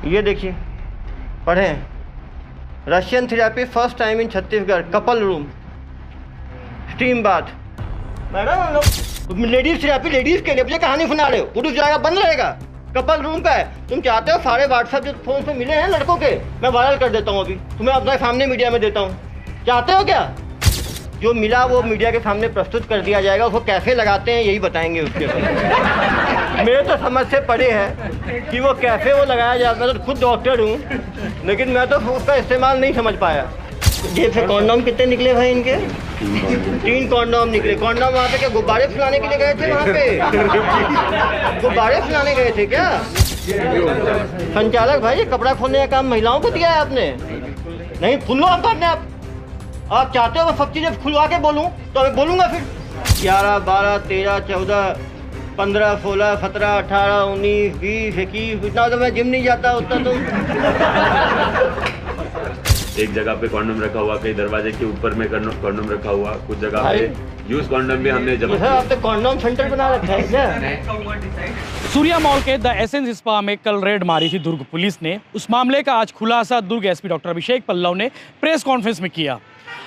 ये देखिए, पढ़ें, Russian therapy first time in Chhattisgarh, couple room, steam bath. Madam हम लोग लेडीज थेरेपी लेडीज के लिए, मुझे कहानी सुना रहे हो? पुरुष जाएगा बंद रहेगा, कपल रूम का है। तुम चाहते हो सारे व्हाट्सएप जो फोन पे मिले हैं लड़कों के, मैं वायरल कर देता हूँ, अभी तुम्हें अपने सामने मीडिया में देता हूँ। चाहते हो क्या? जो मिला वो मीडिया के सामने प्रस्तुत कर दिया जाएगा, उसको कैसे लगाते हैं यही बताएंगे उसके बाद। मेरे तो समझ से पड़े है कि वो कैसे वो लगाया जाता है। मैं तो खुद डॉक्टर हूँ, लेकिन मैं तो उसका इस्तेमाल नहीं समझ पाया। ये फिर कॉन्डोम कितने निकले भाई इनके? 3 कॉन्डोम निकले। कॉन्डोम वहाँ पे क्या गुब्बारे फुलाने के लिए गए थे? वहाँ पे गुब्बारे फुलाने गए थे क्या? संचालक भाई, ये कपड़ा खोलने का काम महिलाओं को दिया है आपने? नहीं, खुल लो आप अपने आप चाहते हो मैं सब चीज़ें खुलवा के बोलूँ तो अभी बोलूँगा फिर। 11, 12, 13, 14, 15, 16, 17, 18, 19, 20, 21, इतना तो मैं जिम नहीं जाता उतना तो। एक जगह पे कॉन्डोम रखा हुआ, कहीं दरवाजे के ऊपर में कॉन्डोम रखा हुआ, कुछ जगह पे यूज कॉन्डोम भी हमने जमा किया। आपने कॉन्डोम सेंटर बना रखा है क्या? सूर्या मॉल के द एसेंस स्पा में कल रेड मारी थी दुर्ग पुलिस ने। उस मामले का आज खुलासा दुर्ग एसपी डॉक्टर अभिषेक पल्लव ने प्रेस कॉन्फ्रेंस में किया।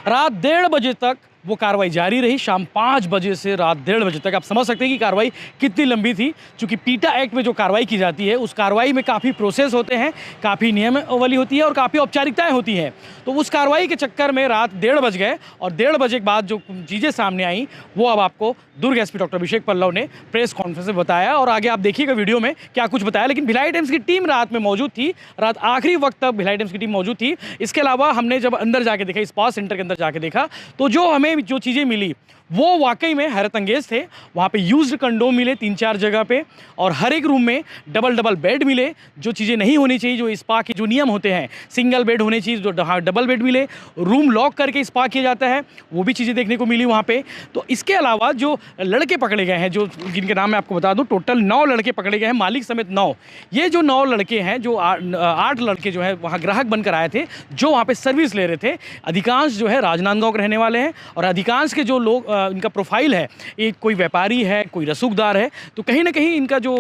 रात 1:30 बजे तक वो कार्रवाई जारी रही। शाम 5 बजे से रात 1:30 बजे तक। आप समझ सकते हैं कि कार्रवाई कितनी लंबी थी, क्योंकि पीटा एक्ट में जो कार्रवाई की जाती है उस कार्रवाई में काफ़ी प्रोसेस होते हैं, काफ़ी नियमावली होती है और काफ़ी औपचारिकताएं होती हैं। तो उस कार्रवाई के चक्कर में रात 1:30 बज गए और 1:30 बजे के बाद जो चीज़ें सामने आई वो अब आपको दुर्ग एसपी डॉक्टर अभिषेक पल्लव ने प्रेस कॉन्फ्रेंस में बताया और आगे आप देखिएगा वीडियो में क्या कुछ बताया। लेकिन भिलाई टाइम्स की टीम रात में मौजूद थी, रात आखिरी वक्त तक भिलाई टाइम्स की टीम मौजूद थी। इसके अलावा हमने जब अंदर जाके देखा, स्पा सेंटर के अंदर जाके देखा, तो जो हमें जो चीज़ें मिली वो वाकई में हैरत अंगेज थे। वहाँ पे यूज्ड कंडोम मिले 3-4 जगह पे और हर एक रूम में डबल बेड मिले। जो चीज़ें नहीं होनी चाहिए, जो स्पा के जो नियम होते हैं, सिंगल बेड होने चाहिए, जो डबल बेड मिले, रूम लॉक करके स्पा किया जाता है, वो भी चीज़ें देखने को मिली वहाँ पे। तो इसके अलावा जो लड़के पकड़े गए हैं, जो जिनके नाम मैं आपको बता दूँ, टोटल 9 लड़के पकड़े गए हैं, मालिक समेत 9। ये जो 9 लड़के हैं, जो 8 लड़के जो है वहाँ ग्राहक बनकर आए थे, जो वहाँ पर सर्विस ले रहे थे। अधिकांश जो है राजनांदगांव के रहने वाले हैं और अधिकांश के जो लोग इनका प्रोफाइल है, एक कोई व्यापारी है, कोई रसूखदार है। तो कहीं ना कहीं इनका जो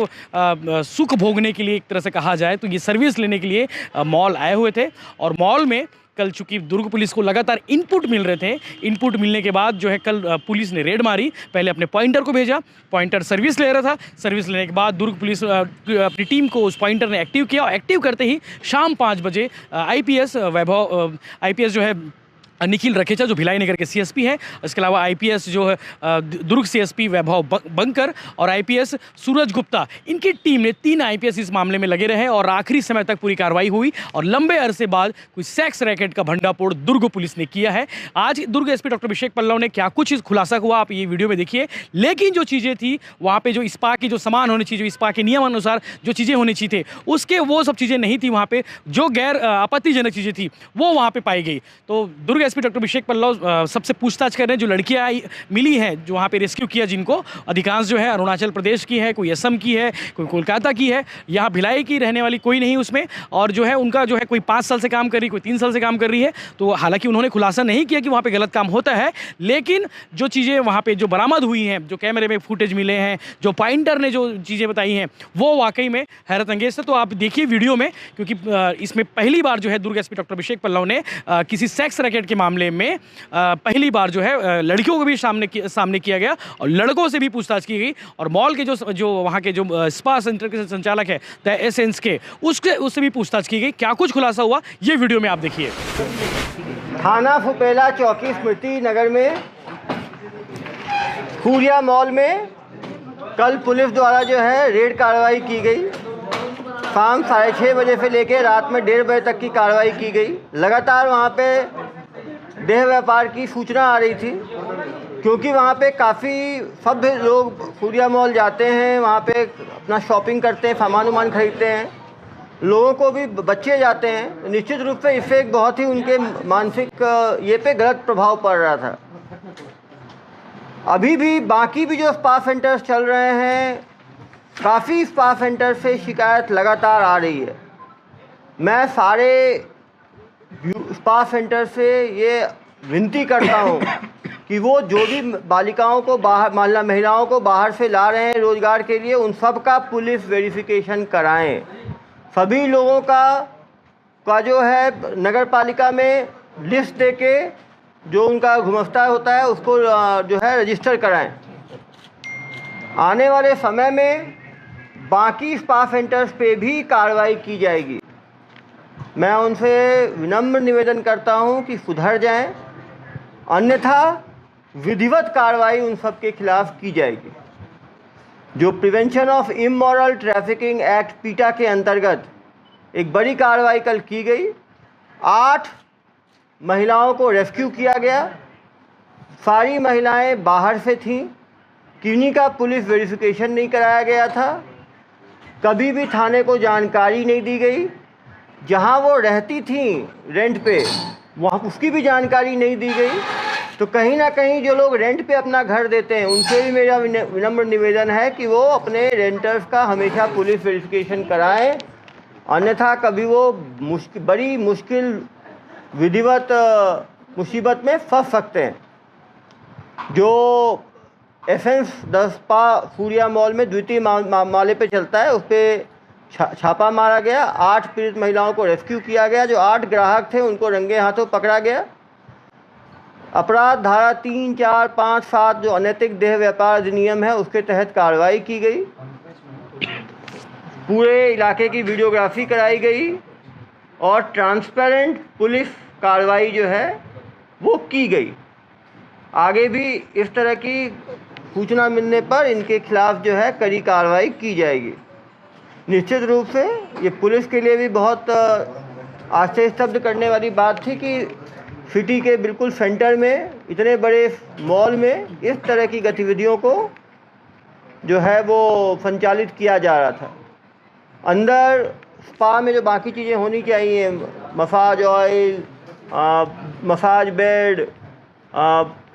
सुख भोगने के लिए एक तरह से कहा जाए तो ये सर्विस लेने के लिए मॉल आए हुए थे। और मॉल में कल चूंकि दुर्ग पुलिस को लगातार इनपुट मिल रहे थे, इनपुट मिलने के बाद जो है कल पुलिस ने रेड मारी। पहले अपने पॉइंटर को भेजा, पॉइंटर सर्विस ले रहा था, सर्विस लेने के बाद दुर्ग पुलिस अपनी टीम को उस पॉइंटर ने एक्टिव किया और एक्टिव करते ही शाम 5 बजे आईपीएस जो है निखिल रखेचा, जो भिलाई नगर के सीएसपी हैं, इसके अलावा आईपीएस जो है दुर्ग सीएसपी वैभव बंकर और आईपीएस सूरज गुप्ता, इनकी टीम ने 3 आईपीएस इस मामले में लगे रहे और आखिरी समय तक पूरी कार्रवाई हुई और लंबे अरसे बाद कोई सेक्स रैकेट का भंडाफोड़ दुर्ग पुलिस ने किया है। आज दुर्ग एसपी डॉक्टर अभिषेक पल्लव ने क्या कुछ खुलासा हुआ आप ये वीडियो में देखिए। लेकिन जो चीज़ें थी वहाँ पर, जो स्पा की जो सामान होनी चाहिए, जो स्पा के नियम अनुसार जो चीज़ें होनी चाहिए थे, उसके वो सब चीज़ें नहीं थी। वहाँ पर जो गैर आपत्तिजनक चीज़ें थी वो वहाँ पर पाई गई। तो दुर्ग एसपी डॉक्टर अभिषेक पल्लव सबसे पूछताछ कर रहे हैं। जो लड़कियां मिली हैं, जो वहाँ पे रेस्क्यू किया, जिनको अधिकांश जो है अरुणाचल प्रदेश की है, कोई असम की है, कोई कोलकाता की है, यहाँ भिलाई की रहने वाली कोई नहीं उसमें। और जो है उनका जो है कोई 5 साल से काम कर रही, कोई 3 साल से काम कर रही है। तो हालांकि उन्होंने खुलासा नहीं किया कि वहाँ पे गलत काम होता है, लेकिन जो चीज़ें वहाँ पे जो बरामद हुई हैं, जो कैमरे में फुटेज मिले हैं, जो पॉइंटर ने जो चीज़ें बताई हैं, वो वाकई में हैरत अंगेज है। तो आप देखिए वीडियो में, क्योंकि इसमें पहली बार जो है दुर्ग एसपी डॉक्टर अभिषेक पल्लव ने किसी सेक्स रैकेट के मामले में पहली बार जो है लड़कियों को भी सामने किया गया और लड़कों से भी पूछताछ की गई। और मॉल के जो वहाँ के जो स्पा सेंटर के संचालक है द एसेंस के, उससे भी पूछताछ की गई। क्या कुछ खुलासा हुआ ये वीडियो में आप देखिए। थाना फुपेला चौकी स्मृति नगर में सूर्या मॉल में कल पुलिस द्वारा जो है रेड कार्रवाई की गई। शाम 6:30 बजे से लेकर रात में 1:30 बजे तक की कार्रवाई की गई। लगातार वहाँ पे देह व्यापार की सूचना आ रही थी, क्योंकि वहाँ पे काफ़ी सभ्य लोग सूर्या मॉल जाते हैं, वहाँ पे अपना शॉपिंग करते हैं, सामान खरीदते हैं। लोगों को भी बच्चे जाते हैं। निश्चित रूप से इससे एक बहुत ही उनके मानसिक ये पे गलत प्रभाव पड़ रहा था। अभी भी बाकी भी जो स्पा सेंटर्स चल रहे हैं, काफ़ी स्पा सेंटर से शिकायत लगातार आ रही है। मैं सारे स्पा सेंटर से ये विनती करता हूँ कि वो जो भी बालिकाओं को बाहर, महिलाओं को बाहर से ला रहे हैं रोज़गार के लिए, उन सब का पुलिस वेरिफिकेशन कराएं। सभी लोगों का जो है नगर पालिका में लिस्ट देके जो उनका गुमस्ता होता है उसको जो है रजिस्टर कराएं। आने वाले समय में बाकी स्पा सेंटर्स पे भी कार्रवाई की जाएगी। मैं उनसे विनम्र निवेदन करता हूं कि सुधर जाएं, अन्यथा विधिवत कार्रवाई उन सब के खिलाफ की जाएगी। जो prevention of immoral trafficking act पीटा के अंतर्गत एक बड़ी कार्रवाई कल की गई। 8 महिलाओं को रेस्क्यू किया गया। सारी महिलाएं बाहर से थीं। किन्हीं का पुलिस वेरिफिकेशन नहीं कराया गया था। कभी भी थाने को जानकारी नहीं दी गई। जहां वो रहती थीं रेंट पे, वहाँ उसकी भी जानकारी नहीं दी गई। तो कहीं ना कहीं जो लोग रेंट पे अपना घर देते हैं उनसे भी मेरा विनम्र निवेदन है कि वो अपने रेंटर्स का हमेशा पुलिस वेरिफिकेशन कराएं, अन्यथा कभी वो बड़ी मुश्किल विधिवत मुसीबत में फंस सकते हैं। जो एसेंस 10 स्पा सूर्या मॉल में द्वितीय माले पे चलता है, उस पर छापा मारा गया। 8 पीड़ित महिलाओं को रेस्क्यू किया गया। जो 8 ग्राहक थे उनको रंगे हाथों पकड़ा गया। अपराध धारा 3, 4, 5, 7 जो अनैतिक देह व्यापार अधिनियम है उसके तहत कार्रवाई की गई। पूरे इलाके की वीडियोग्राफी कराई गई और ट्रांसपेरेंट पुलिस कार्रवाई जो है वो की गई। आगे भी इस तरह की सूचना मिलने पर इनके खिलाफ जो है कड़ी कार्रवाई की जाएगी। निश्चित रूप से ये पुलिस के लिए भी बहुत आश्चर्य स्तब्ध करने वाली बात थी कि सिटी के बिल्कुल सेंटर में इतने बड़े मॉल में इस तरह की गतिविधियों को जो है वो संचालित किया जा रहा था। अंदर स्पा में जो बाकी चीज़ें होनी चाहिए, मसाज ऑयल, मसाज बेड,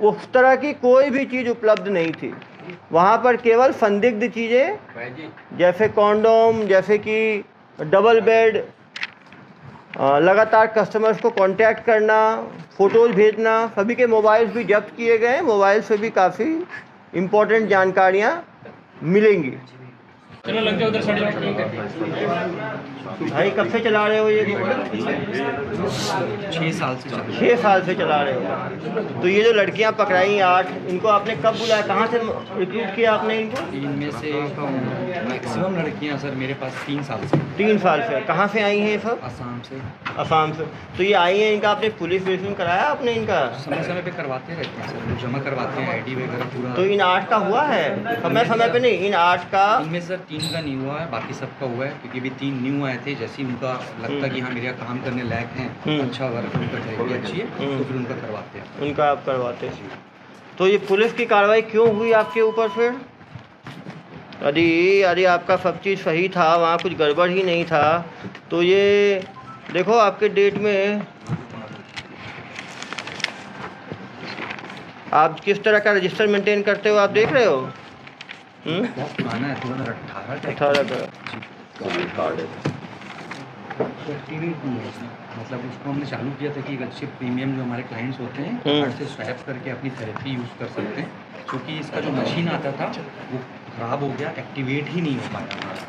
उस तरह की कोई भी चीज़ उपलब्ध नहीं थी। वहाँ पर केवल संदिग्ध चीज़ें जैसे कॉन्डोम, जैसे कि डबल बेड, लगातार कस्टमर्स को कांटेक्ट करना, फ़ोटोज़ भेजना, सभी के मोबाइल्स भी जब्त किए गए। मोबाइल से भी काफ़ी इम्पोर्टेंट जानकारियाँ मिलेंगी। चलो लग जाओ उधर साइड। भाई कब से चला रहे हो ये? 6 साल से 6 साल से चला रहे हो। तो ये जो लड़कियां पकड़ाई 8, इनको आपने कब बुलाया, कहाँ से रिक्रूट किया आपने इनको? इनमें से मैक्सिमम लड़कियां सर मेरे पास 3 साल से। 3 साल से। कहाँ से आई हैं ये सब? असम से। असम से। तो ये आई हैं, इनका आपने पुलिस वेरिफिकेशन कराया आपने इनका? समय समय पे करवाते रहते हैं सर, जमा करवाते हैं आईडी वगैरह पूरा। तो इन 8 का हुआ है? समय समय पे नहीं, इन 8 का? इनमें सर 3 का नहीं हुआ है, बाकी सबका हुआ है, क्योंकि अभी 3 न्यू आए थे। जैसे ही उनका लगता कि हाँ मेरा काम करने लायक हैं, अच्छा वर्क उनका ट्रेनिंग अच्छी है, तो फिर उनका करवाते हैं। उनका आप करवाते हैं। तो ये पुलिस की कार्रवाई क्यों हुई आपके ऊपर फिर? अरे आपका सब चीज़ सही था, वहाँ कुछ गड़बड़ ही नहीं था। तो ये देखो आपके डेट में आप किस तरह का रजिस्टर मेंटेन करते हो, आप देख रहे हो? बहुत पुराना है, 2018 का कार्ड है। एक्टिवेट नहीं है इसमें। मतलब उसको हमने चालू किया था कि एक अच्छे प्रीमियम जो हमारे क्लाइंट्स होते हैं कार्ड से स्वैप करके अपनी थेरेपी यूज़ कर सकते हैं, क्योंकि इसका जो मशीन आता था वो ख़राब हो गया, एक्टिवेट ही नहीं हो पाया हमारा।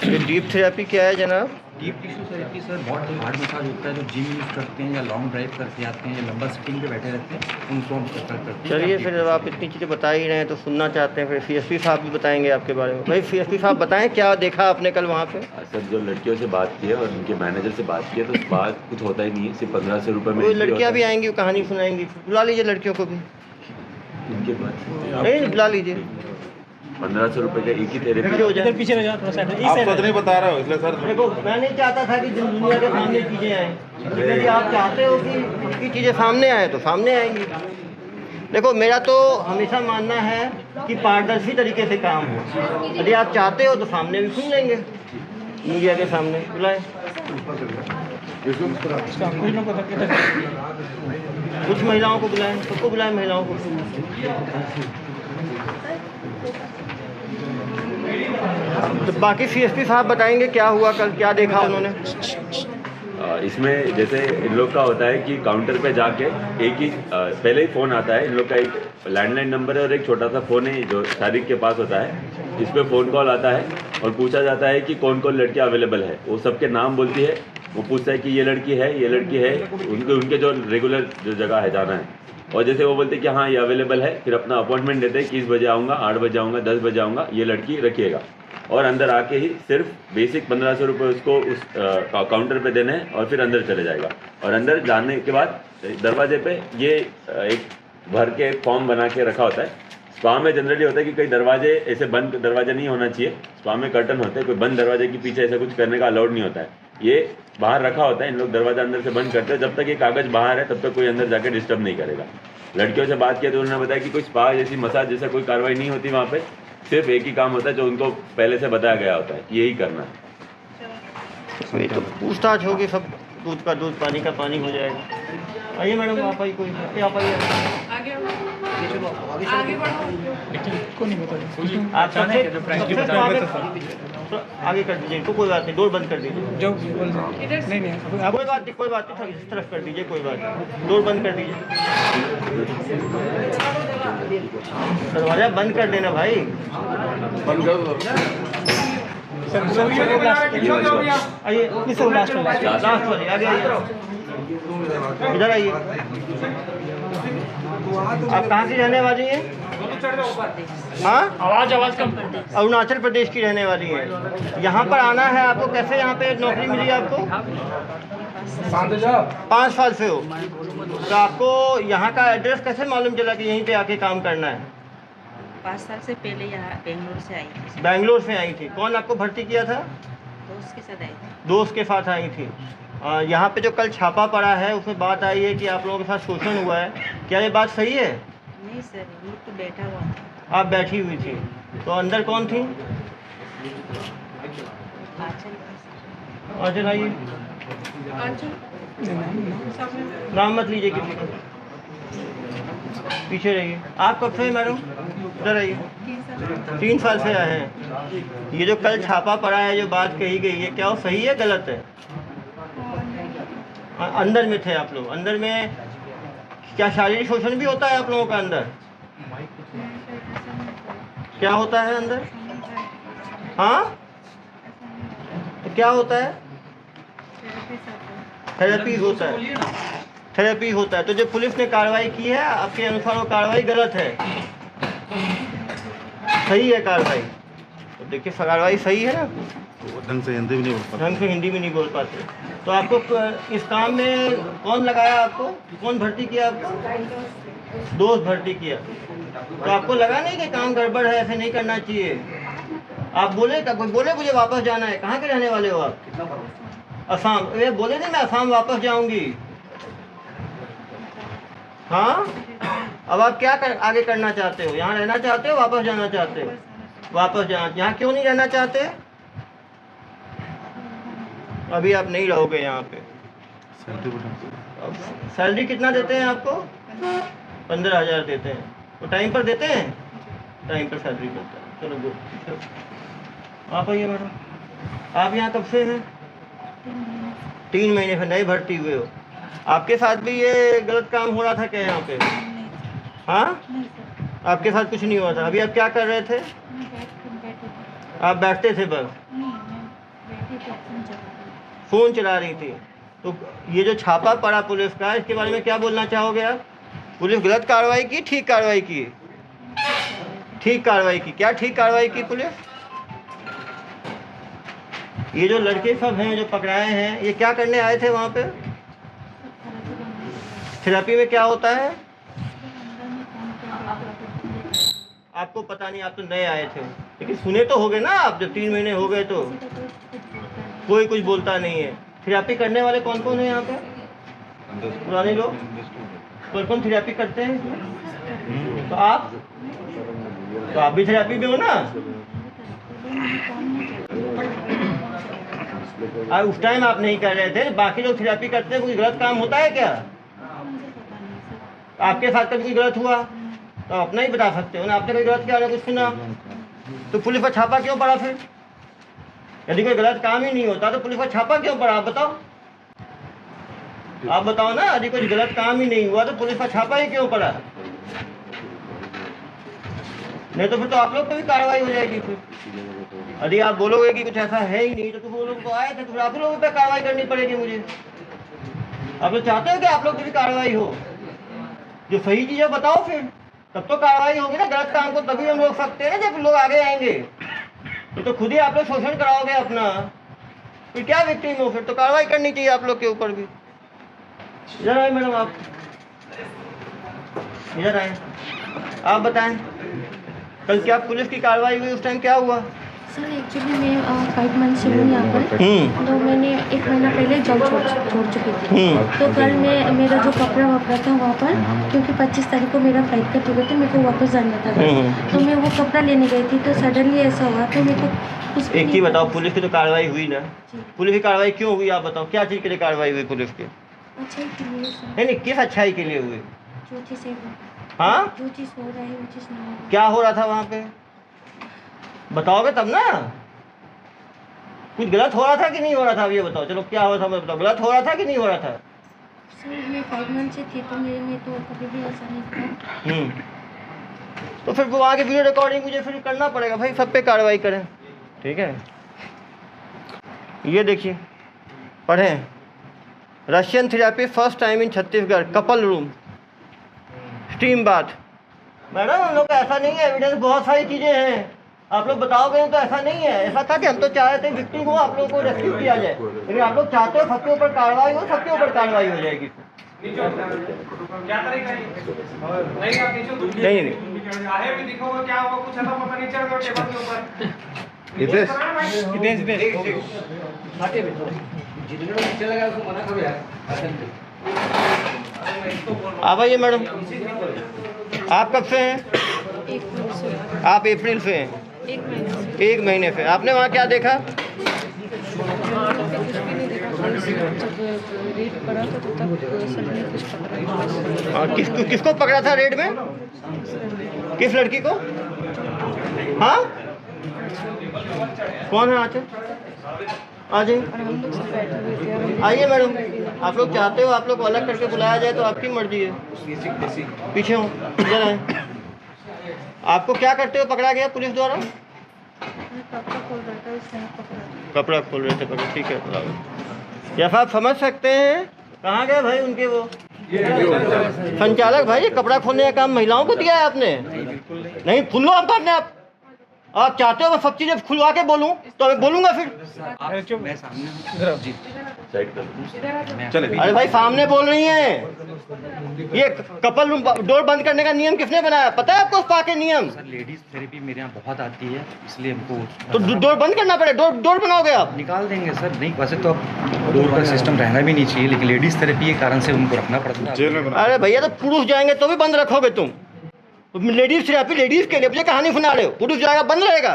ये डीप थेरेपी क्या है जनाब? डीप टिश्यू थेरेपी सर बहुत हार्ड मसाज होता है। जो जिम यूज़ करते हैं या लॉन्ग ड्राइव करके आते हैं या लंबा सिटिंग पे बैठे रहते हैं, उनको हम प्रेफर करते हैं। चलिए फिर जब आप इतनी चीज़ें बता ही रहे हैं तो सुनना चाहते हैं, फिर CSP साहब भी बताएंगे आपके बारे में। भाई CSP साहब बताएं क्या देखा आपने कल वहाँ पे? सर जो लड़कियों से बात की है और उनके मैनेजर से बात की है तो बात कुछ होता ही नहीं है, सिर्फ 1500 रुपये में। वो लड़कियाँ भी आएंगी, वो कहानी सुनाएंगी। बुला लीजिए लड़कियों को भी। इनके पास नहीं बुला लीजिए। 1500 रुपये का एक ही थेरेपी। इधर पीछे रह जाओ थोड़ा साइड। आप सच नहीं बता रहे हो इसलिए सर। देखो मैं नहीं चाहता था कि दुनिया के सामने चीज़ें आएँ, लेकिन यदि आप चाहते हो कि उनकी चीज़ें सामने आए तो सामने आएंगी। देखो मेरा तो हमेशा मानना है कि पारदर्शी तरीके से काम हो। यदि आप चाहते हो तो सामने भी सुन लेंगे, मीडिया के सामने बुलाएं। कुछ महिलाओं को बुलाएं, सबको बुलाएं महिलाओं को। तो बाकी CSP साहब बताएंगे क्या हुआ कल, क्या देखा उन्होंने। इसमें जैसे इन लोग का होता है कि काउंटर पे जाके एक ही पहले ही फ़ोन आता है। इन लोग का एक लैंडलाइन नंबर है और एक छोटा सा फ़ोन है जो शारिक के पास होता है। इस पे फ़ोन कॉल आता है और पूछा जाता है कि कौन कौन लड़कियाँ अवेलेबल है। वो सबके नाम बोलती है, वो पूछता है कि ये लड़की है, ये लड़की है, उनके जो रेगुलर जो जगह है जाना है। और जैसे वो बोलते हैं कि हाँ ये अवेलेबल है, फिर अपना अपॉइंटमेंट देते हैं कि इस बजे आऊँगा, 8 बजे आऊँगा, 10 बजे आऊँगा, ये लड़की रखिएगा। और अंदर आके ही सिर्फ बेसिक 1500 रुपये उसको उस काउंटर पे देने हैं और फिर अंदर चले जाएगा। और अंदर जाने के बाद दरवाजे पे ये एक भर के फॉर्म बना के रखा होता है। स्पा में जनरली होता है कि कई दरवाजे ऐसे बंद दरवाजा नहीं होना चाहिए, स्पा में कर्टन होते हैं, कोई बंद दरवाजे के पीछे ऐसा कुछ करने का अलाउड नहीं होता है। ये बाहर रखा होता है, इन लोग दरवाजा अंदर से बंद करते हैं, जब तक ये कागज़ बाहर है तब तक कोई अंदर जाके डिस्टर्ब नहीं करेगा। लड़कियों से बात किया तो उन्होंने बताया कि कोई स्पा जैसी मसाज जैसा कोई कार्रवाई नहीं होती वहाँ पे, सिर्फ एक ही काम होता है जो उनको पहले से बताया गया होता है, यही करना है। तो पूछताछ होगी, सब दूध का दूध, पानी का पानी हो जाएगा। आइए मैडम, आप आइए, कोई आप आइए, आप आगे कर दीजिए इनको, कोई बात नहीं, डोर बंद कर दीजिए। कोई बात नहीं, इस तरफ कर दीजिए, कोई बात नहीं, डोर बंद कर दीजिए, दरवाजा बंद कर देना भाई, बंद कर। आइए लास्ट वाली, आगे आइए, इधर आइए। आप कहाँ की रहने वाली हैं? हाँ, आवाज़ कम। अरुणाचल प्रदेश की रहने वाली हैं। यहाँ पर आना है आपको, कैसे यहाँ पे नौकरी मिली आपको? 5 साल से हो, तो आपको यहाँ का एड्रेस कैसे मालूम चला कि यहीं पे आके काम करना है? 5 साल से पहले यहाँ बेंगलोर से आई थी। बेंगलोर से आई थी। कौन आपको भर्ती किया था? दोस्त के साथ आई थी। दोस्त के साथ आई थी। यहाँ पे जो कल छापा पड़ा है उसमें बात आई है कि आप लोगों के साथ शोषण हुआ है, क्या ये बात सही है? नहीं सर, ये तो बैठा हुआ था। आप बैठी हुई थी, तो अंदर कौन थी? आंचल, आइए, नाम मत लीजिए किसी का, पीछे रहिए। आप कब से मैडम इधर आइए? 3 साल से आए हैं। ये जो कल छापा पड़ा है, जो बात कही गई है, क्या वो सही है गलत है? अंदर में थे आप लोग, अंदर में क्या शारीरिक शोषण भी होता है आप लोगों का अंदर? क्या होता है अंदर? हाँ, तो क्या होता है? थेरेपी होता है, थेरेपी होता है। तो जो पुलिस ने कार्रवाई की है, आपके अनुसार वो कार्रवाई गलत है? सही है कार्रवाई? तो देखिए कार्रवाई सही है ना, ढंग से हिंदी भी नहीं बोल पाते। ढंग से हिंदी भी नहीं बोल पाते। तो आपको इस काम में कौन लगाया? आपको कौन भर्ती किया? आपको दोस्त भर्ती किया। तो आपको लगा नहीं कि काम गड़बड़ है, ऐसे नहीं करना चाहिए? आप बोले, कोई बोले मुझे वापस जाना है? कहाँ के रहने वाले हो आप? असम। ये बोले नहीं मैं असम वापस जाऊंगी। हाँ, अब आप क्या आगे करना चाहते हो? यहाँ रहना चाहते हो, वापस जाना चाहते हो? वापस जाना। यहाँ क्यों नहीं रहना चाहते? अभी आप नहीं रहोगे यहाँ पे। सैलरी कितना देते हैं आपको? 15,000 देते हैं। तो टाइम पर देते हैं? टाइम पर सैलरी देते हैं। चलो गुड। आप आइए मैडम। आप यहाँ कब से हैं? 3 महीने से नए भर्ती हुए हो। आपके साथ भी ये गलत काम हो रहा था क्या यहाँ पे? हाँ, आपके साथ कुछ नहीं हुआ था। अभी आप क्या कर रहे थे? आप बैठते थे बस, फ़ोन चला रही थी। तो ये जो छापा पड़ा पुलिस का, इसके बारे में क्या बोलना चाहोगे आप? पुलिस गलत कार्रवाई की, ठीक कार्रवाई की? ठीक कार्रवाई की। क्या ठीक कार्रवाई की पुलिस? ये जो लड़के सब हैं जो पकड़ाए हैं, ये क्या करने आए थे वहाँ पे? थेरेपी में क्या होता है आपको पता नहीं, आप तो नए आए थे, लेकिन सुने तो होगे ना आप, जब 3 महीने हो गए तो कोई कुछ बोलता नहीं है। थेरेपी करने वाले कौन कौन है यहाँ पे? पुराने लोग? कौन कौन थेरेपी करते हैं? तो आप भी थेरेपी में हो ना? उस टाइम आप नहीं कर रहे थे, बाकी लोग थेरेपी करते हैं। कोई गलत काम होता है क्या? आपके साथ कभी कोई गलत हुआ तो अपना ही बता सकते हो ना। आपने कोई गलत किया ना, कुछ सुना तो पुलिस पर छापा क्यों पड़ा? फिर यदि कोई गलत काम ही नहीं होता तो पुलिस पर छापा क्यों पड़ा? आप बताओ, आप बताओ ना। यदि कोई गलत काम ही नहीं हुआ तो पुलिस पर छापा ही क्यों पड़ा? नहीं तो फिर तो आप लोग पे भी कार्रवाई हो जाएगी फिर। यदि आप बोलोगे कि कुछ ऐसा है ही नहीं तो वो लोग तो आए थे, तो फिर आप लोगों पे कार्रवाई करनी पड़ेगी मुझे। आप लोग चाहते हो कि आप लोग पे भी कार्रवाई हो? जो सही चीज़ है बताओ फिर, तब तो कार्रवाई होगी ना। गलत काम को तभी हम रोक सकते हैं ना जब लोग आगे आएंगे। तो खुद ही आप लोग शोषण कराओगे अपना, फिर क्या विक्टिम हो? फिर तो कार्रवाई करनी चाहिए आप लोग के ऊपर भी। इधर आए मैडम, आप इधर आए, आप बताएं कल क्या पुलिस की कार्रवाई हुई, उस टाइम क्या हुआ? सर एक्चुअली मैं 5 मंथ से हूँ यहाँ पर, तो मैंने 1 महीना पहले जॉब छोड़ चुकी थी। तो कल मैं मेरा जो कपड़ा वपड़ा था वहाँ पर, क्योंकि 25 तारीख को मेरा फ्लाइट का टिकट है, मेरे को वापस जाना था, तो मैं वो कपड़ा लेने गई थी। तो सडनली ऐसा हुआ तो मेरे को एक ही बताओ, पुलिस की तो कार्रवाई हुई ना, पुलिस की कार्रवाई क्यों हुई आप बताओ? क्या चीज़ के लिए कार्रवाई हुई पुलिस की? अच्छाई के लिए सर। नहीं, किस अच्छाई के लिए हुई? जो चीज़ है, हाँ, जो चीज़ हो रहा है वो चीज़ नहीं हो रहा। क्या हो रहा था वहाँ पे बताओगे तब ना। कुछ गलत हो रहा था कि नहीं हो रहा था? अब ये बताओ। चलो क्या हो रहा था बताओ, गलत हो रहा था कि नहीं हो रहा था? सर मैं 5 मंथ से थी तो मेरे में तो कभी भी ऐसा नहीं था। तो फिर वो आगे वीडियो रिकॉर्डिंग मुझे फिर करना पड़ेगा भाई, सब पे कार्रवाई करें, ठीक है? ये देखिए, पढ़ें, Russian therapy first time in Chhattisgarh, couple room, steam bath. Madam हम लोग का ऐसा नहीं है, एविडेंस बहुत सारी चीज़ें हैं, आप लोग बताओगे तो ऐसा नहीं है। ऐसा था कि हम तो चाहते हैं विक्टिम हो, आप लोगों को रेस्क्यू किया जाए, लेकिन आप लोग चाहते हो सबके ऊपर कार्रवाई हो, सबके ऊपर कार्रवाई हो जाएगी। नहीं आप आइए मैडम, आप कब से हैं? आप अप्रैल से हैं? 1 महीने से। आपने वहाँ क्या देखा? किसको पकड़ा था रेड में? किस लड़की को? हाँ, कौन है? आ जाइए, आइए मैडम। आप लोग चाहते हो आप लोग को अलग करके बुलाया जाए तो आपकी मर्जी है। पीछे हूँ, इधर आए। आपको क्या करते हो पकड़ा गया पुलिस द्वारा? कपड़ा खोल रहे थे पकड़, ठीक है। या आप समझ सकते हैं कहाँ गए भाई उनके वो संचालक? भाई ये कपड़ा खोलने का काम महिलाओं को दिया है आपने? नहीं, खुल लो आपका अपने आप। आप चाहते हो मैं सब चीज़ें खुलवा के बोलूँ तो मैं बोलूँगा फिर। अरे भाई सामने बोल रही हैं। ये कपल रूम डोर बंद करने का नियम किसने बनाया, पता है आपको? स्पा के नियम। सर लेडीज थेरेपी मेरे यहाँ बहुत आती है, इसलिए हमको तो डोर बंद करना पड़े। डोर बनाओगे आप? निकाल देंगे सर। नहीं, वैसे तो अब डोर का सिस्टम रहना भी नहीं चाहिए, लेकिन लेडीज थेरेपी के कारण से उनको रखना पड़ता है। अरे भैया, तो पुरुष जाएंगे तो भी बंद रखोगे तुम? लेडीज थेरेपी लेडीज के लिए, मुझे कहानी सुना रहे हो? पुरुष जाएगा बंद रहेगा,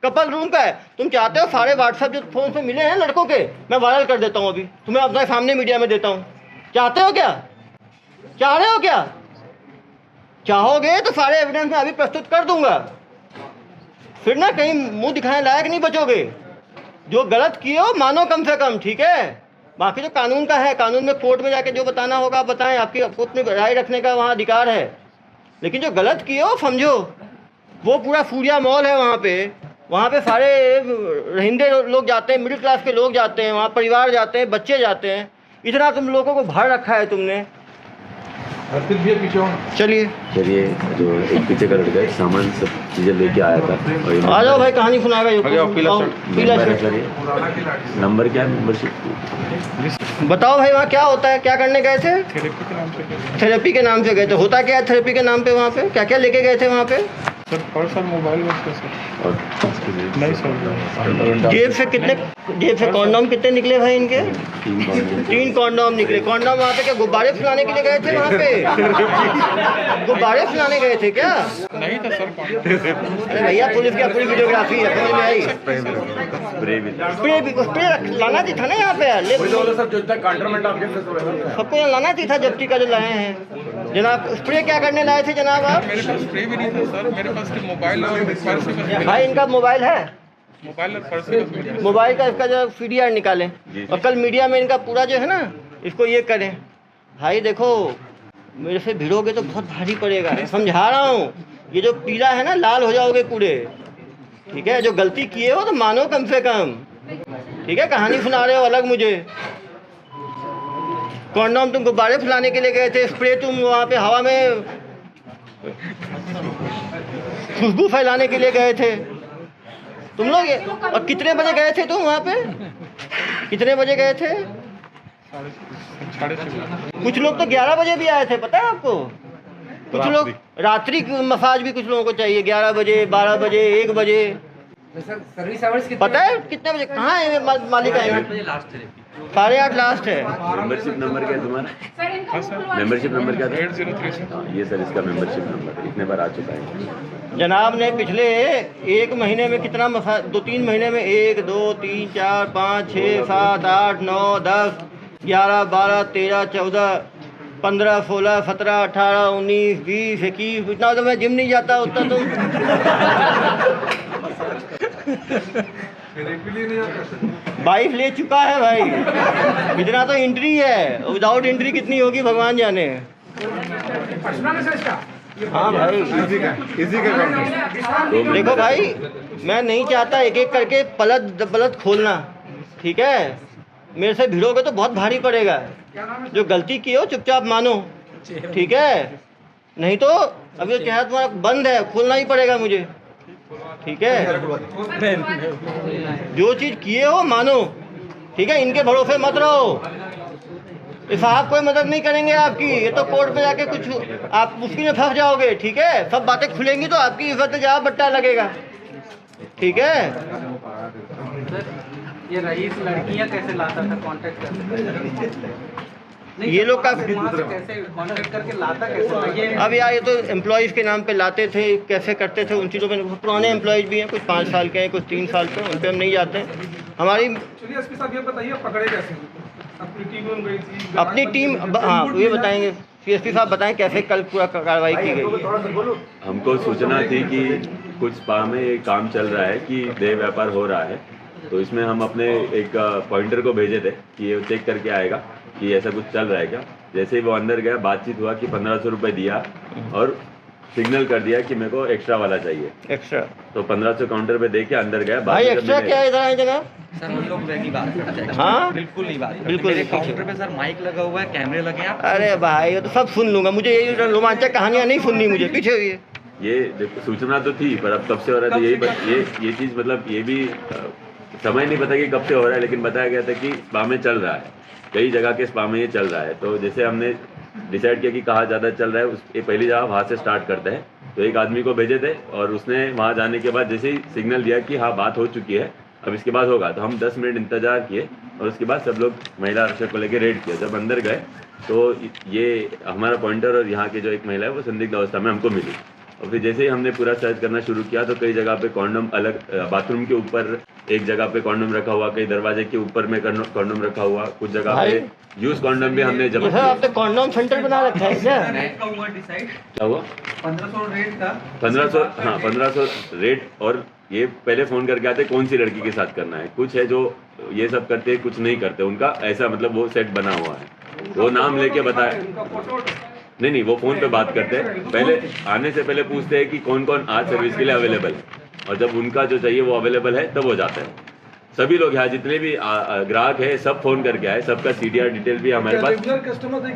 कपल रूम का है। तुम चाहते हो सारे व्हाट्सएप जो फोन पे मिले हैं लड़कों के, मैं वायरल कर देता हूँ अभी, तुम्हें अपने सामने मीडिया में देता हूँ। चाहते हो क्या? चाह रहे हो क्या? चाहोगे तो सारे एविडेंस मैं अभी प्रस्तुत कर दूंगा, फिर ना कहीं मुंह दिखाने लायक नहीं बचोगे। जो गलत किए हो मानो कम से कम, ठीक है? बाकी जो कानून का है, कानून में कोर्ट में जाके जो बताना होगा आप बताएं, आपकी अपनी राय रखने का वहाँ अधिकार है। लेकिन जो गलत किए हो समझो, वो पूरा सूर्या मॉल है वहाँ पे सारे रहिंदे लोग जाते हैं, मिडिल क्लास के लोग जाते हैं, वहाँ परिवार जाते हैं, बच्चे जाते हैं। इतना तुम लोगों को भर रखा है तुमने। चलिए जो एक पीछे का लड़का है, सामान सब चीजें लेके आया था। आ जाओ भाई, कहानी सुनाएगा। पीला नंबर क्या है? मेंबरशिप बताओ भाई, वहाँ क्या होता है? क्या करने गए थे? थेरेपी के नाम से गए थे। होता क्या है थेरेपी के नाम पे? वहाँ पे क्या क्या लेके गए थे वहाँ पे? सर पर्स और मोबाइल सर। नहीं सर। जेब से कॉन्डोम कितने निकले भाई इनके? 3 कॉन्डोम निकले। कॉन्डोम वहाँ पे क्या गुब्बारे फुलाने के लिए गए थे वहाँ पे? गुब्बारे फुलाने गए थे क्या? नहीं था सर। अरे भैया, पुलिस की अपनी वीडियोग्राफी है, समझ में आई? स्प्रे लाना थी था ना यहाँ पे, सबको यहाँ लाना थी था जब्ती का जो लाए हैं। जनाब स्प्रे क्या करने लाए थे जनाब आप? मेरे पास स्प्रे भी नहीं था सर, मेरे पास मोबाइल और पर्स है। भाई इनका मोबाइल है? मोबाइल और पर्स है। मोबाइल का इसका जो CDR निकालें और कल मीडिया में इनका पूरा जो है ना इसको ये करें। भाई देखो, मेरे से भिड़ोगे तो बहुत भारी पड़ेगा, समझा रहा हूँ। ये जो पीला है ना, लाल हो जाओगे पूरे। ठीक है, जो गलती किए हो तो मानो कम से कम। ठीक है, कहानी सुना रहे हो अलग मुझे। कॉन्डोम तुम गुब्बारे फुलाने के लिए गए थे, स्प्रे तुम वहाँ पे हवा में खुशबू फैलाने के लिए गए थे तुम लोग। और कितने बजे गए थे तुम वहाँ पे? कितने बजे गए थे? 6:30। कुछ लोग तो 11 बजे भी आए थे, पता है आपको? कुछ लोग रात्रि मसाज भी कुछ लोगों को चाहिए, 11 बजे, 12 बजे, 1 बजे। सर्विस आवर्स पता है कितने बजे? कहाँ है मालिक? आएंगे 8:30 लास्ट है। मेंबरशिप नंबर क्या है तुम्हारा? मेंबरशिप नंबर क्या था? 803। ये सर इसका मेंबरशिप नंबर इतने बार आ चुका है। जनाब ने पिछले 1 महीने में कितना मसाज, 2-3 महीने में 1, 2, 3, 4, 5, 6, 7, 8, 9, 10, 11, 12, 13, 14, 15, 16, 17, 18, 19, 20, 21। इतना तो मैं जिम नहीं जाता उतना तुम। वाइफ ले चुका है भाई, इतना तो एंट्री है। विदाउट एंट्री कितनी होगी भगवान जाने। हाँ भाई, इसी का काम है। देखो भाई, मैं नहीं चाहता एक एक करके पलट खोलना। ठीक है, मेरे से भिड़ोगे तो बहुत भारी पड़ेगा। जो गलती की हो चुपचाप मानो। ठीक है, नहीं तो अभी तो चेहरा तुम्हारा बंद है, खोलना ही पड़ेगा मुझे। ठीक है, जो चीज़ किए हो मानो। ठीक है, इनके भरोसे मत रहो। ये साहब कोई मदद नहीं करेंगे आपकी। ये तो कोर्ट में जाके कुछ आप मुश्किल में फंस जाओगे। ठीक है, सब बातें खुलेंगी तो आपकी इज्जत जहाँ बट्टा लगेगा। ठीक है, ये रईस लड़कियां कैसे लाता था कांटेक्ट करके? ये लोग का कैसे कांटेक्ट करके लाता कैसे था ये? अब यार ये तो एम्प्लॉयज़ के नाम पे लाते थे, कैसे करते थे उन चीज़ों में। पुराने एम्प्लॉयज़ भी हैं, कुछ 5 साल के हैं, कुछ 3 साल के, उन पर हम नहीं जाते। हमारी चलिए एसपी साहब ये बताइए, पकड़े कैसे? अपनी टीम में गई थी? अपनी टीम, हाँ ये बताएंगे। CSP साहब बताएं कैसे कल पूरा कार्रवाई की गई। हमको सूचना थी कि कुछ स्पा में एक काम चल रहा है कि देह व्यापार हो रहा है, तो इसमें हम अपने एक पॉइंटर को भेजे थे कि ये चेक करके आएगा कि ऐसा कुछ चल रहा है क्या। जैसे ही वो अंदर गया, बातचीत हुआ कि 1500 रुपये दिया और सिग्नल कर दिया कि मेरे को एक्स्ट्रा वाला चाहिए। एक्स्ट्रा तो 1500 काउंटर पे दे के अंदर गया। भाई एक्स्ट्रा क्या है इधर आए जगह? सर हम लोग वही बात करते हैं। हाँ बिल्कुल नहीं बात करते। बिल्कुल मेरे नहीं। काउंटर पे सर माइक लगा हुआ है, कैमरे लगे हैं। आप अरे भाई ये तो सब सुन लूंगा, मुझे ये रोमांचक कहानियाँ नहीं सुननी, मुझे पीछे हुई है। ये देखो सूचना तो थी, पर अब कब से हो रहा था ये चीज़, मतलब ये भी समय नहीं पता कि कब से हो रहा है, लेकिन बताया गया था कि स्पा में चल रहा है, कई जगह के स्पा में ये चल रहा है। तो जैसे हमने डिसाइड किया कि कहाँ ज़्यादा चल रहा है, उस पहली जगह वहाँ से स्टार्ट करते हैं। तो एक आदमी को भेजे थे और उसने वहाँ जाने के बाद जैसे ही सिग्नल दिया कि हाँ बात हो चुकी है, अब इसके बाद होगा, तो हम 10 मिनट इंतज़ार किए और उसके बाद सब लोग महिला आरक्षक को लेकर रेड किया। जब अंदर गए तो ये हमारा पॉइंटर और यहाँ की जो एक महिला है वो संदिग्ध अवस्था में हमको मिली। और फिर जैसे ही हमने पूरा सर्च करना शुरू किया तो कई जगह पे कॉन्डोम अलग, बाथरूम के ऊपर एक जगह पे कॉन्डोम रखा हुआ, कई दरवाजे के ऊपर में कॉन्डोम रखा हुआ, कुछ जगह पे यूज कॉन्डोम भी हमने जब आपने कॉन्डोम सेंटर बना रखा है क्या? क्या हुआ? 1500 रेट का 1500, हाँ 1500 रेट। और ये पहले फ़ोन करके आते कौन सी लड़की के साथ करना है। कुछ है जो ये सब करते हैं, कुछ नहीं करते, उनका ऐसा मतलब वो सेट बना हुआ है। वो नाम लेके बताया नहीं, वो फ़ोन पे बात करते हैं। पहले आने से पहले पूछते हैं कि कौन कौन आज सर्विस के लिए अवेलेबल है, और जब उनका जो चाहिए वो अवेलेबल है तब वो जाते हैं। सभी लोग यहाँ जितने भी ग्राहक है सब फ़ोन करके आए, सबका CDR डिटेल भी हमारे पास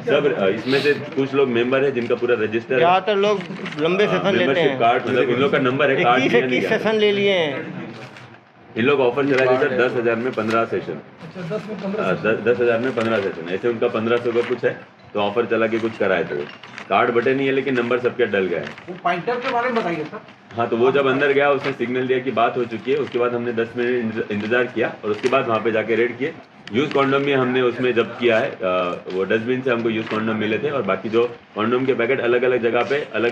सब। इसमें से कुछ लोग मेंबर है जिनका पूरा रजिस्टर है। ज़्यादातर लोग लंबे सेशन लेते हैं। कार्ड मतलब इन लोग का नंबर है, कार्ड 21 सेशन ले लिए हैं। इन लोग ऑफर चला सर 10,000 में 15 सेशन, 10,000 में 15 सेशन, ऐसे उनका 1500 का कुछ है, तो ऑफर चला के कुछ कराए थे। कार्ड बटे नहीं है लेकिन नंबर सबके डल गया है। वो पॉइंटर के बारे में बताइए सर। हाँ, तो वो जब अंदर गया उसने सिग्नल दिया कि बात हो चुकी है, उसके बाद हमने 10 मिनट इंतजार किया और उसके बाद वहाँ पे जाके रेड किए। यूज़ कॉन्डोम भी हमने उसमें जब किया है, वो डस्टबिन से हमको यूज़ कॉन्डोम मिले थे, और बाकी जो कॉन्डोम के पैकेट अलग अलग जगह पे अलग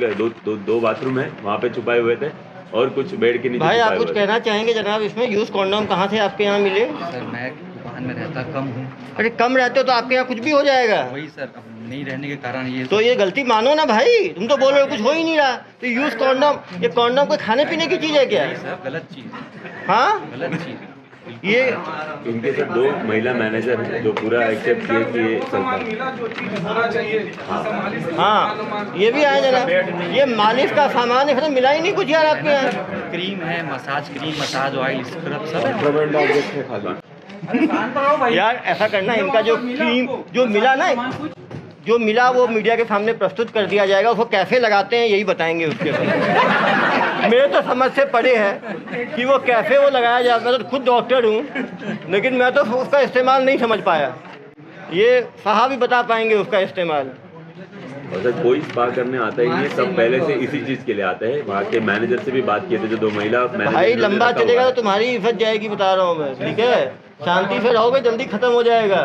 दो बाथरूम है वहाँ पे छुपाए हुए थे, और कुछ बेड के नीचे। भाई आप कुछ कहना चाहेंगे जनाब इसमें? यूज़ कॉन्डोम कहाँ से आपके यहाँ मिले? सर मैं दुकान में रहता कम हूँ। अरे कम रहते हो तो आपके यहाँ कुछ भी हो जाएगा। वही सर, अब नहीं रहने के कारण ये तो ये गलती मानो ना भाई, तुम तो बोल रहे हो कुछ हो ही नहीं रहा। तो यूज़ कॉन्डोम, ये कॉन्डोम कोई खाने पीने की चीज़ है क्या? सर गलत चीज़, हाँ गलत चीज़। ये इनके साथ 2 महिला मैनेजर हैं जो पूरा एक्सेप्ट किए कि ये चलता है। हाँ, ये भी आए जनाब। ये मालिश का सामान है, मिला ही नहीं कुछ यार आपके यहाँ। क्रीम है, massage cream, massage oil, scrub सब है। यार ऐसा करना, इनका जो क्रीम जो मिला वो मीडिया के सामने प्रस्तुत कर दिया जाएगा। उसको कैसे लगाते हैं यही बताएंगे उसके बाद। मेरे तो समझ से पड़े है कि वो कैसे वो लगाया जाता है। मैं तो खुद डॉक्टर हूँ, लेकिन मैं तो उसका इस्तेमाल नहीं समझ पाया। ये साहब ही बता पाएंगे उसका इस्तेमाल। और सर कोई स्पा करने आता ही नहीं है, सब पहले से इसी चीज़ के लिए आते हैं। वहाँ के मैनेजर से भी बात किए थे, जो 2 महिला मैनेजर। भाई लंबा चलेगा तो तुम्हारी इज्जत जाएगी, बता रहा हूँ मैं। ठीक है, शांति से रहोगे जल्दी खत्म हो जाएगा।